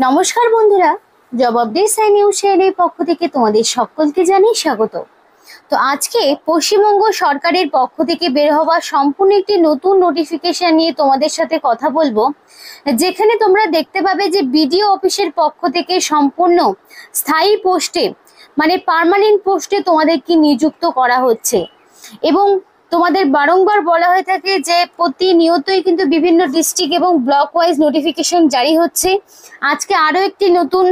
নমস্কার বন্ধুরা, job updates and news চ্যানেলের পক্ষ থেকে তোমাদের সকলকে জানাই স্বাগত। তো আজকে পশ্চিমবঙ্গ সরকারের পক্ষ থেকে বের হওয়া সম্পূর্ণ একটি নতুন নোটিফিকেশন নিয়ে তোমাদের সাথে কথা বলবো, যেখানে তোমরা দেখতে পাবে যে বিডিও অফিসের পক্ষ থেকে সম্পূর্ণ স্থায়ী পোস্টে মানে পার্মানেন্ট পোস্টে তোমাদেরকে নিযুক্ত করা হচ্ছে। এবং তোমাদের বারংবার বলা হয়ে থাকে যে প্রতিনিয়তই কিন্তু বিভিন্ন ডিস্ট্রিক্ট এবং ব্লক ওয়াইজ নোটিফিকেশন জারি হচ্ছে। আজকে আরো একটি নতুন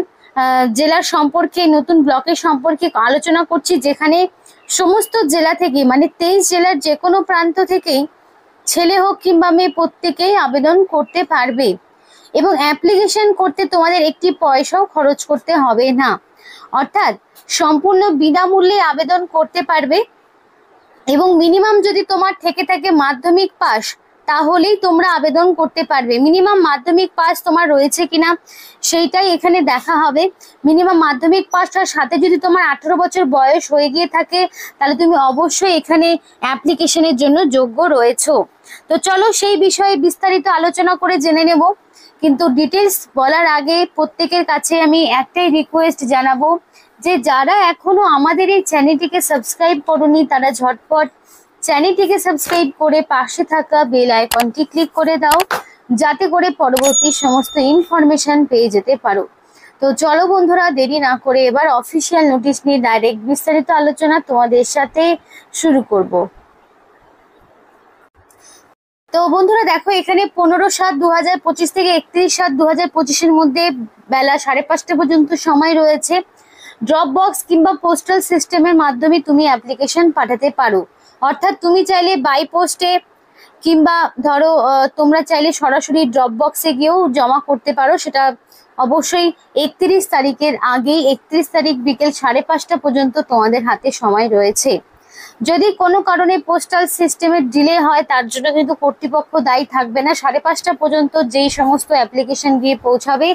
জেলার সম্পর্কে, নতুন ব্লকের সম্পর্কে আলোচনা করছি, যেখানে সমস্ত জেলা থেকে মানে 23 জেলার যে কোনো প্রান্ত থেকেই ছেলে হোক কিংবা মেয়ে প্রত্যেকেই আবেদন করতে পারবে এবং অ্যাপ্লিকেশন করতে তোমাদের একটি পয়সাও খরচ করতে হবে না, অর্থাৎ সম্পূর্ণ বিনামূল্যে আবেদন করতে পারবে। এবং মিনিমাম যদি তোমার থেকে থাকে মাধ্যমিক পাস, তাহলেই তোমরা আবেদন করতে পারবে। মিনিমাম মাধ্যমিক পাস তোমার রয়েছে কিনা সেইটাই এখানে দেখা হবে। মিনিমাম মাধ্যমিক পাসটার সাথে যদি তোমার 18 বছর বয়স হয়ে গিয়ে থাকে, তাহলে তুমি অবশ্যই এখানে অ্যাপ্লিকেশনের জন্য যোগ্য রয়েছো। তো চলো সেই বিষয়ে বিস্তারিত আলোচনা করে জেনে নেব, কিন্তু ডিটেলস বলার আগে প্রত্যেকের কাছে আমি একটাই রিকোয়েস্ট জানাবো যে যারা এখনো আমাদের এই চ্যানেলটিকে সাবস্ক্রাইব করোনি, তারা ঝটপট চ্যানেলটিকে সাবস্ক্রাইব করে পাশে থাকা বেল আইকনটি ক্লিক করে দাও, যাতে করে পরবর্তী সমস্ত ইনফরমেশন পেয়ে যেতে পারো। তো চলো বন্ধুরা, দেরি না করে এবার অফিসিয়াল নোটিশ নিয়ে ডাইরেক্ট বিস্তারিত আলোচনা তোমাদের সাথে শুরু করব। তো বন্ধুরা দেখো, এখানে 15/7/2025 থেকে 31/7/2025 মধ্যে বেলা 5:30 পর্যন্ত সময় রয়েছে। ড্রপ বক্স কিংবা পোস্টাল সিস্টেমের মাধ্যমে তুমি অ্যাপ্লিকেশন পাঠাতে পারো, অর্থাৎ তুমি চাইলে বাই পোস্টে কিংবা ধরো তোমরা চাইলে সরাসরি ড্রপ বক্সে গিয়েও জমা করতে পারো। সেটা অবশ্যই 31 তারিখের আগে, 31 তারিখ বিকেল 5:30 পর্যন্ত তোমাদের হাতে সময় রয়েছে। যদি কোনো কারণে পোস্টাল সিস্টেমের ডিলে হয়, তার জন্য কিন্তু কর্তৃপক্ষ দায়ী থাকবে না। 5:30 পর্যন্ত যেই সমস্ত অ্যাপ্লিকেশন গিয়ে পৌঁছাবে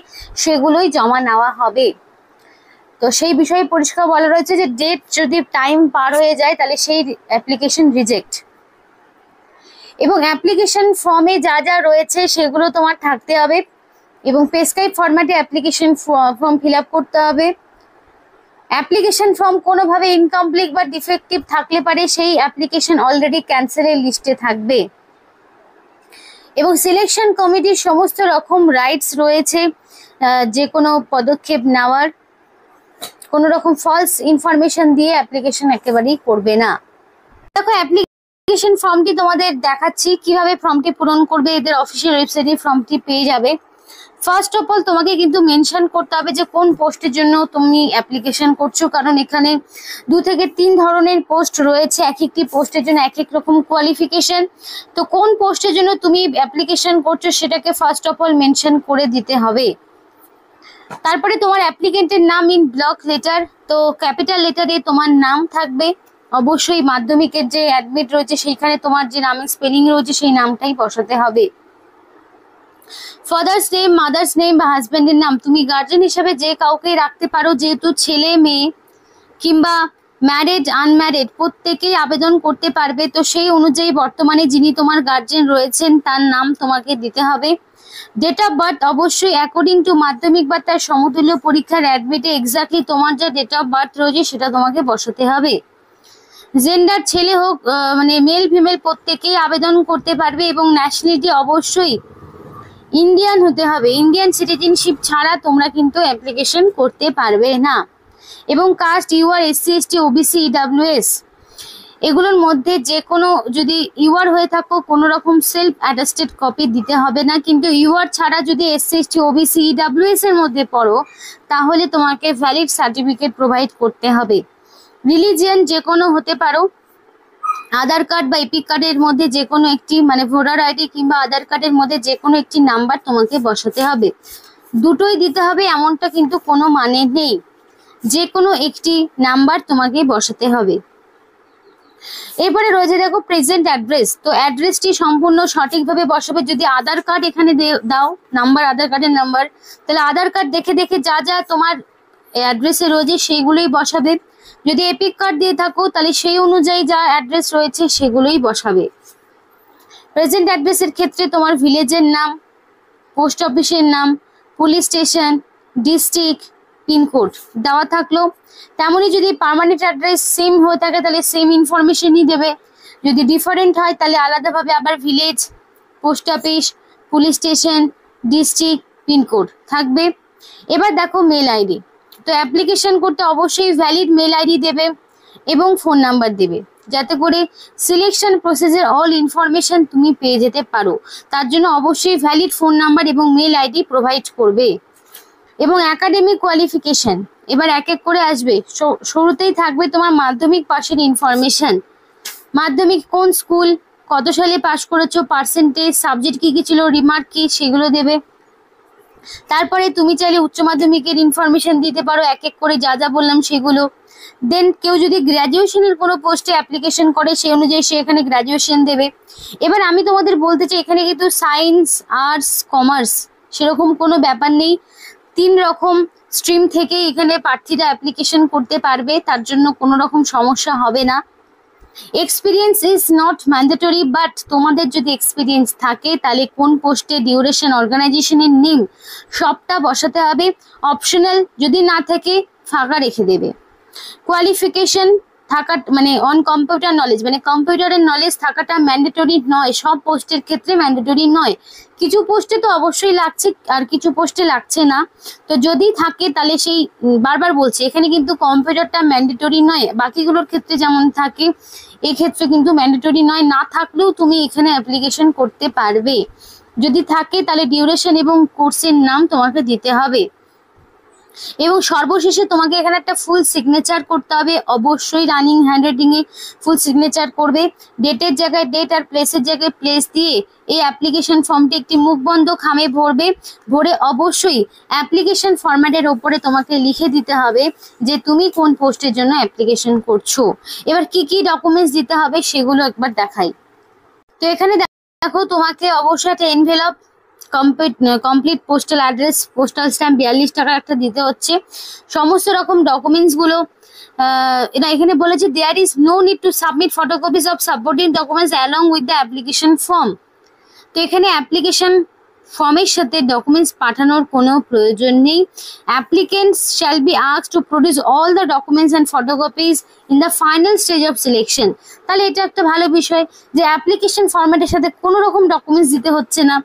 সেগুলোই জমা নেওয়া হবে। তো সেই বিষয়ে পরিষ্কার বলা রয়েছে যে ডেট যদি টাইম পার হয়ে যায় তাহলে সেই অ্যাপ্লিকেশন রিজেক্ট। এবং অ্যাপ্লিকেশন ফর্মে যা যা রয়েছে সেগুলো তোমার থাকতে হবে এবং প্রেসক্রাইব ফরম্যাটে অ্যাপ্লিকেশন ফর্ম ফিল আপ করতে হবে। অ্যাপ্লিকেশন ফর্ম কোনোভাবে ইনকমপ্লিট বা ডিফেক্টিভ থাকলে পারে সেই অ্যাপ্লিকেশন অলরেডি ক্যান্সেলের লিস্টে থাকবে। এবং সিলেকশন কমিটির সমস্ত রকম রাইটস রয়েছে যে কোনো পদক্ষেপ নেওয়ার। কোনো রকম ফলস ইনফরমেশন দিয়ে অ্যাপ্লিকেশন একেবারেই করবে না। দেখো, অ্যাপ্লিকেশন ফর্মটি তোমাদের দেখাচ্ছি কিভাবে ফর্মটি পূরণ করবে। এদের অফিসিয়াল ওয়েবসাইটে ফর্মটি পেয়ে যাবে। ফার্স্ট অফ অল তোমাকে কিন্তু মেনশন করতে হবে যে কোন পোস্টের জন্য তুমি অ্যাপ্লিকেশন করছো, কারণ এখানে 2 থেকে 3 ধরনের পোস্ট রয়েছে। এক একটি পোস্টের জন্য এক এক রকম কোয়ালিফিকেশন। তো কোন পোস্টের জন্য তুমি অ্যাপ্লিকেশন করছো সেটাকে ফার্স্ট অফ অল মেনশন করে দিতে হবে। তারপরে তোমার অ্যাপ্লিকেন্টের নাম ইন ব্লক লেটার, তো ক্যাপিটাল লেটারে তোমার নাম থাকবে। অবশ্যই মাধ্যমিকের যে অ্যাডমিট রয়েছে সেইখানে তোমার যে নামের স্পেলিং রয়েছে সেই নামটাই বসাতে হবে। ফাদার্স নেম, মাদার্স নেম বা হাজব্যান্ডের নাম তুমি গার্জেন হিসেবে যে কাউকে রাখতে পারো, যেহেতু ছেলে মেয়ে কিংবা ম্যারিড আনম্যারিড প্রত্যেকেই আবেদন করতে পারবে। তো সেই অনুযায়ী বর্তমানে যিনি তোমার গার্জেন রয়েছেন তার নাম তোমাকে দিতে হবে। ডেট অফ বার্থ অবশ্যই অ্যাকর্ডিং টু মাধ্যমিক বা তার সমতুল্য পরীক্ষার অ্যাডমিটে এক্স্যাক্টলি তোমার যা ডেট অফ বার্থ রয়েছে সেটা তোমাকে বসাতে হবে। জেন্ডার ছেলে হোক মানে মেল ফিমেল প্রত্যেকেই আবেদন করতে পারবে এবং ন্যাশনালিটি অবশ্যই ইন্ডিয়ান হতে হবে। ইন্ডিয়ান সিটিজেনশিপ ছাড়া তোমরা কিন্তু অ্যাপ্লিকেশন করতে পারবে না। এবং caste UR, SC ST OBC EWS এগুলোর মধ্যে যে কোনো, যদি ইউআর হয়ে থাকো কোনো রকম সেলফ অ্যাটাস্টেড কপি দিতে হবে না, কিন্তু ইউআর ছাড়া যদি SC ST OBC EWS এর মধ্যে পড়ো তাহলে তোমাকে ভ্যালিড সার্টিফিকেট প্রোভাইড করতে হবে। রিলিজিয়ান যে কোনো হতে পারো। আধার কার্ড বা এপিক কার্ডের মধ্যে যে কোনো একটি মানে ভোটার আইডি কিংবা আধার কার্ডের মধ্যে যে কোনো একটি নাম্বার তোমাকে বসাতে হবে। দুটোই দিতে হবে এমনটা কিন্তু কোনো মানে নেই, যে কোনো একটি নাম্বার তোমাকে বসাতে হবে। এরপরে রয়েছে দেখো প্রেজেন্ট অ্যাড্রেস। তো অ্যাড্রেসটি সম্পূর্ণ সঠিকভাবে বসাবে। যদি আধার কার্ড এখানে দাও নাম্বার, আধার কার্ডের নাম্বার, তাহলে আধার কার্ড দেখে দেখে যা যা তোমার অ্যাড্রেসে রয়েছে সেইগুলোই বসাবে। যদি এপিক কার্ড দিয়ে থাকো তাহলে সেই অনুযায়ী যা অ্যাড্রেস রয়েছে সেগুলোই বসাবে। প্রেজেন্ট অ্যাড্রেসের ক্ষেত্রে তোমার ভিলেজের নাম, পোস্ট অফিসের নাম, পুলিশ স্টেশন, ডিস্ট্রিক্ট, পিনকোড দেওয়া থাকলো। তেমনই যদি পার্মানেন্ট অ্যাড্রেস সেম হয়ে থাকে তাহলে সেম ইনফরমেশনই দেবে, যদি ডিফারেন্ট হয় তাহলে আলাদাভাবে আবার village, post office, police station, district, pin code থাকবে। এবার দেখো মেল আইডি, তো অ্যাপ্লিকেশন করতে অবশ্যই ভ্যালিড মেল আইডি দেবে এবং ফোন নাম্বার দেবে, যাতে করে সিলেকশন প্রসেসের অল ইনফরমেশন তুমি পেয়ে যেতে পারো। তার জন্য অবশ্যই ভ্যালিড ফোন নাম্বার এবং মেল আইডি প্রোভাইড করবে। এবং একাডেমিক কোয়ালিফিকেশন এবার এক এক করে আসবে। শুরুতেই থাকবে তোমার মাধ্যমিক পাশের ইনফরমেশন, মাধ্যমিক কোন স্কুল, কত সালে পাস করেছো, পার্সেন্টেজ, সাবজেক্ট কি কি ছিল, রিমার্ক কি, সেগুলো দেবে। তারপরে তুমি চাইলে উচ্চ মাধ্যমিকের ইনফরমেশন দিতে পারো, এক এক করে যা যা বললাম সেগুলো। দেন কেউ যদি গ্র্যাজুয়েশনের কোনো পোস্টে অ্যাপ্লিকেশন করে সেই অনুযায়ী সে এখানে গ্র্যাজুয়েশন দেবে। এবার আমি তোমাদের বলতে চাই এখানে কিন্তু সায়েন্স, আর্টস, কমার্স সেরকম কোনো ব্যাপার নেই। 3 রকম স্ট্রিম থেকে এখানে প্রার্থীরা অ্যাপ্লিকেশন করতে পারবে, তার জন্য কোনো রকম সমস্যা হবে না। Experience is not mandatory, but তোমাদের যদি এক্সপিরিয়েন্স থাকে তাহলে কোন পোস্টে, ডিউরেশন, অর্গানাইজেশনের নেম সবটা বসাতে হবে। অপশনাল যদি না থাকে ফাঁকা রেখে দেবে। কোয়ালিফিকেশন থাকা মানে অন কম্পিউটার নলেজ, মানে কম্পিউটারের নলেজ থাকাটা ম্যান্ডেটরি নয়, সব পোস্টের ক্ষেত্রে ম্যান্ডেটরি নয়। কিছু পোস্টে তো অবশ্যই লাগছে আর কিছু পোস্টে লাগছে না। তো যদি থাকে তাহলে সেই বারবার বলছি এখানে কিন্তু কম্পিউটারটা ম্যান্ডেটরি নয়, বাকিগুলোর ক্ষেত্রে যেমন থাকে এই ক্ষেত্রে কিন্তু ম্যান্ডেটরি নয়। না থাকলেও তুমি এখানে অ্যাপ্লিকেশন করতে পারবে। যদি থাকে তাহলে ডিউরেশন এবং কোর্সের নাম তোমাকে দিতে হবে। এবং সর্বশেষে তোমাকে এখানে একটা ফুল সিগনেচার করতে হবে, অবশ্যই রানিং হ্যান্ডরাইটিং এ ফুল সিগনেচার করবে। ডেটের জায়গায় ডেট আর প্লেসের জায়গায় প্লেস দিয়ে এই অ্যাপ্লিকেশন ফর্মটি একটি মুখবন্ধ খামে ভরবে। ভরে অবশ্যই অ্যাপ্লিকেশন ফরম্যাটের ওপরে তোমাকে লিখে দিতে হবে যে তুমি কোন পোস্টের জন্য অ্যাপ্লিকেশন করছো। এবার কি কি ডকুমেন্টস দিতে হবে সেগুলো একবার দেখাই। তো এখানে দেখো তোমাকে অবশ্যই একটা envelope, complete postal address, postal stamp 42 টাকা একটা দিতে হচ্ছে। সমস্ত রকম ডকুমেন্টস গুলো এরা এখানে বলেছে there is no need to submit photocopies of supporting documents along with the application form. তো এখানে অ্যাপ্লিকেশন ফর্মের সাথে ডকুমেন্টস পাঠানোর কোনো প্রয়োজন নেই। Applicants shall be asked to produce all the documents and photocopies in the final stage of selection. তাহলে এটা একটা ভালো বিষয় যে অ্যাপ্লিকেশন ফর্মেটের সাথে কোনো রকম ডকুমেন্টস দিতে হচ্ছে না।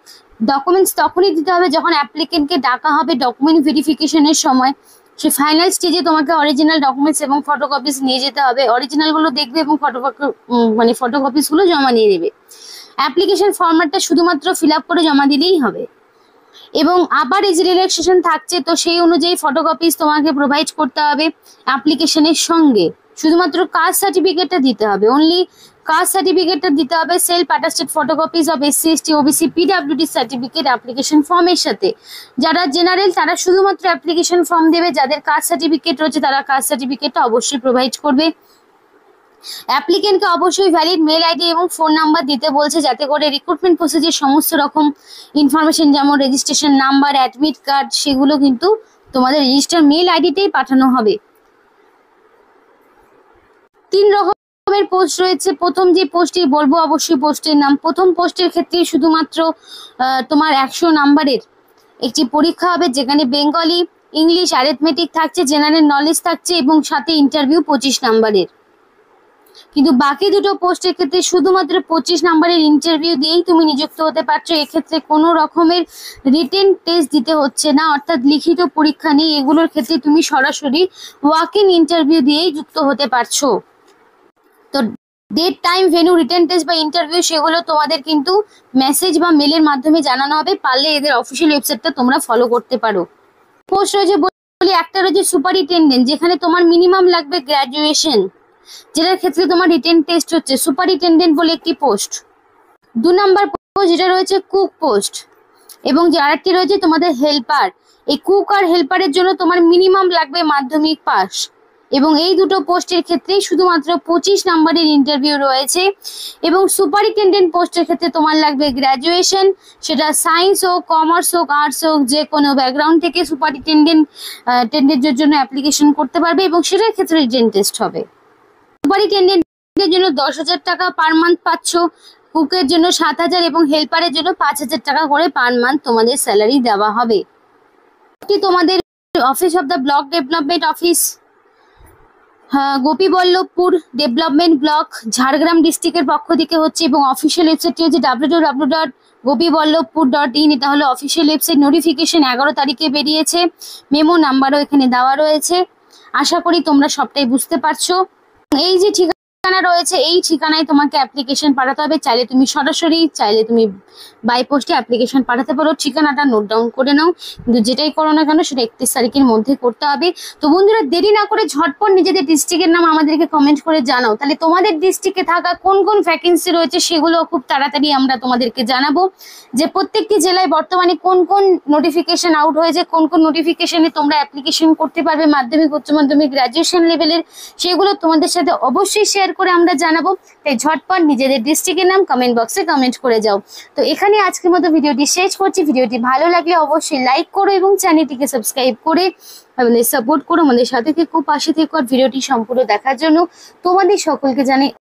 ডকুমেন্টস তখনই দিতে হবে যখন অ্যাপ্লিকেন্টকে ডাকা হবে ডকুমেন্ট ভেরিফিকেশনের সময়। সে ফাইনাল স্টেজে তোমাকে অরিজিনাল ডকুমেন্টস এবং ফটোকপিস নিয়ে যেতে হবে, অরিজিনালগুলো দেখবে এবং ফটোকপিসগুলো জমা নিয়ে নেবে। অ্যাপ্লিকেশন ফর্ম্যাটটা শুধুমাত্র ফিল আপ করে জমা দিলেই হবে। এবং আবার এজ রিল্যাক্সেশন থাকছে, তো সেই অনুযায়ী ফটোকপিস তোমাকে প্রোভাইড করতে হবে অ্যাপ্লিকেশনের সঙ্গে। শুধুমাত্র কাস্ট সার্টিফিকেটটা দিতে হবে, অনলি কাস্ট সার্টিফিকেটটা দিতে হবে। Self attested photocopies of SC ST OBC PWD certificate application ফর্মের সাথে। যারা জেনারেল তারা শুধুমাত্র অ্যাপ্লিকেশন ফর্ম দেবে, যাদের কাস্ট সার্টিফিকেট রয়েছে তারা কাস্ট সার্টিফিকেটটা অবশ্যই প্রোভাইড করবে। অ্যাপ্লিকেন্টকে অবশ্যই ভ্যালিড মেল আইডি এবং ফোন নাম্বার দিতে বলছে, যাতে করে রিক্রুটমেন্ট প্রসেসের সমস্ত রকম ইনফরমেশন যেমন রেজিস্ট্রেশন নাম্বার, অ্যাডমিট কার্ড সেগুলো কিন্তু তোমাদের রেজিস্টার মেল আইডিতেই পাঠানো হবে। 3 রকমের পোস্ট রয়েছে। প্রথম যে পোস্টটি বলবো অবশ্যই পোস্টের নাম। প্রথম পোস্টের ক্ষেত্রে শুধুমাত্র তোমার 100 নাম্বারের একটি পরীক্ষা হবে, যেখানে বেঙ্গলি, ইংলিশ, অ্যারিথমেটিক থাকছে, জেনারেল নলেজ থাকছে এবং সাথে ইন্টারভিউ 25 নাম্বারের। কিন্তু বাকি দুটো পোস্টের ক্ষেত্রে শুধুমাত্র 25 নাম্বারের ইন্টারভিউ দিয়েই তুমি নিযুক্ত হতে পারছো। এক্ষেত্রে কোনো রকমের রিটেন টেস্ট দিতে হচ্ছে না, অর্থাৎ লিখিত পরীক্ষা নেই। এগুলোর ক্ষেত্রে তুমি সরাসরি ওয়াক ইন ইন্টারভিউ দিয়েই যুক্ত হতে পারছো। তো date, time, venue, written test বা ইন্টারভিউ সেগুলো তোমাদের কিন্তু মেসেজ বা মেলের মাধ্যমে জানানো হবে। পারলে এদের অফিসিয়াল ওয়েবসাইটটা তোমরা ফলো করতে পারো। পোস্ট রয়েছে বলি, একটা রয়েছে সুপারিনটেন্ডেন্ট, যেখানে তোমার মিনিমাম লাগবে গ্র্যাজুয়েশন, যেটার ক্ষেত্রে তোমার রিটেন টেস্ট হচ্ছে। সুপারিনটেন্ডেন্ট বলে একটি পোস্ট। 2 নম্বর পোস্ট যেটা রয়েছে কুক পোস্ট, এবং যে আরেকটি রয়েছে তোমাদের হেল্পার। এই কুক আর হেল্পারের জন্য তোমার মিনিমাম লাগবে মাধ্যমিক পাস, এবং এই দুটো পোস্টের ক্ষেত্রেই শুধুমাত্র 25 নাম্বারের ইন্টারভিউ রয়েছে। এবং সুপারিনটেন্ডেন্ট পোস্টের ক্ষেত্রে তোমার লাগবে গ্র্যাজুয়েশন, সেটা সায়েন্স হোক, কমার্স হোক, আর্টস হোক, যে কোনো ব্যাকগ্রাউন্ড থেকে সুপারিনটেন্ডেন্টের জন্য অ্যাপ্লিকেশন করতে পারবে এবং সেটার ক্ষেত্রে রিটেন টেস্ট হবে। সুপারিনটেন্ডেন্টের জন্য 10,000 টাকা পার মান্থ পাচ্ছ, কুকের জন্য 7,000 এবং হেল্পারের জন্য 5,000 টাকা করে পার মান্থ তোমাদের স্যালারি দেওয়া হবে। তোমাদের office of the block development office, Gopiballavpur development block Jhargram ডিস্ট্রিক্টের পক্ষ থেকে হচ্ছে, এবং অফিসিয়াল ওয়েবসাইটটি হচ্ছে www.gopiballavpur.in। এটা হলো অফিসিয়াল ওয়েবসাইট। নোটিফিকেশন 11 তারিখে বেরিয়েছে, মেমো নাম্বারও এখানে দেওয়া রয়েছে। আশা করি তোমরা সবটাই বুঝতে পারছো। এই যে ঠিকানা রয়েছে, এই ঠিকানায় তোমাকে অ্যাপ্লিকেশন পাঠাতে হবে। চাইলে তুমি সরাসরি, চাইলে তুমি বাই পোস্টে অ্যাপ্লিকেশন পাঠাতে পারো। ঠিকানাটা নোট ডাউন করে নাও, কিন্তু যেটাই করো না কেন সেটা 31 তারিখের মধ্যে করতে হবে। তো বন্ধুরা, দেরি না করে ঝটপট নিজেদের ডিস্ট্রিক্টের নাম আমাদেরকে কমেন্ট করে জানাও, তাহলে তোমাদের ডিস্ট্রিক্টে থাকা কোন কোন ভ্যাকেন্সি রয়েছে সেগুলো খুব তাড়াতাড়ি আমরা তোমাদেরকে জানাবো, যে প্রত্যেকটি জেলায় বর্তমানে কোন কোন নোটিফিকেশন আউট হয়েছে, কোন কোন নোটিফিকেশনে তোমরা অ্যাপ্লিকেশন করতে পারবে মাধ্যমিক, উচ্চ মাধ্যমিক, গ্রাজুয়েশন লেভেলের, সেগুলো তোমাদের সাথে অবশ্যই শেয়ার করে আমরা জানাবো। তাই ঝটপট নিজেদের ডিস্ট্রিক্টের নাম কমেন্ট বক্সে কমেন্ট করে যাও। তো এখানে আজকের মতো ভিডিওটি শেষ করছি। ভিডিওটি ভালো লাগলে অবশ্যই লাইক করো এবং চ্যানেলটিকে সাবস্ক্রাইব করে আমাদের সাপোর্ট করো, আমাদের সাথে থেকো, পাশে থেকো। আর ভিডিওটি সম্পূর্ণ দেখার জন্য তোমাদের সকলকে জানাই